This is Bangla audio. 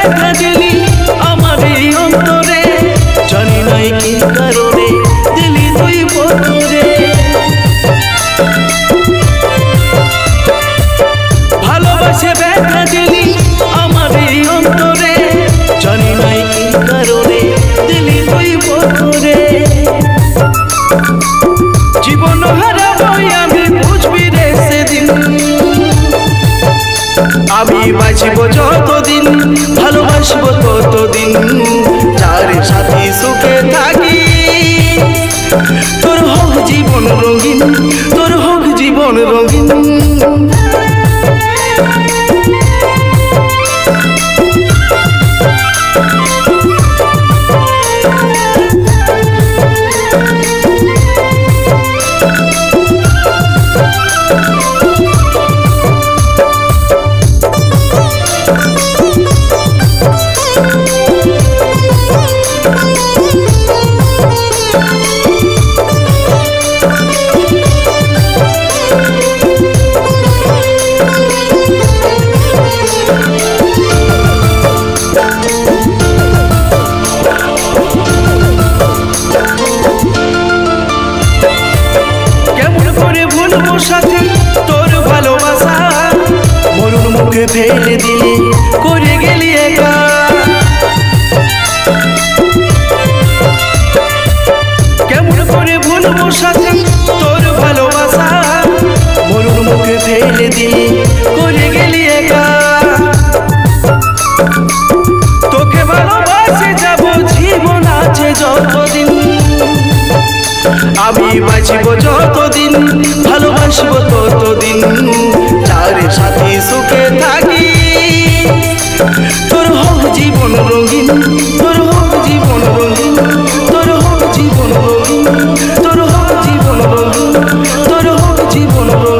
ব্যথা দিলি আমার এই অন্তরে, জানি নাই কি কারণে দিলি তুই বদলে। ভালোবাসে ব্যথা দিলি আমার এই অন্তরে, জানি নাই কি কারণে দিলি তুই বদলে। জীবন হারাবো আমি বুঝবি রে সেদিন, আমি বাঁচব যতদিন ভালোবাসবো ততদিন, যার সাথে সুখে থাকি। তোর হোক জীবন রঙিন, তোর হোক জীবন রঙিন। সাথে তোর ভালোবাসা মরুর মুখে ফেলে দিলি করে গেলি একা। কেমন করে ভুলবো সাথে তোর ভালোবাসা মরুর মুখে ফেলে দিলি করে গেলি একা। তোকে ভালোবাসে যাব জীবন আছে যতদিন, আমি বাঁচব যতদিন ভালোবাসবো ততদিন, যার সাথে সুখে থাকি। তোর হোক জীবন রঙিন, তোর হোক জীবন রঙিন, তোর হোক জীবন রঙিন, তোর হোক জীবন রঙিন, তোর হোক জীবন রঙিন।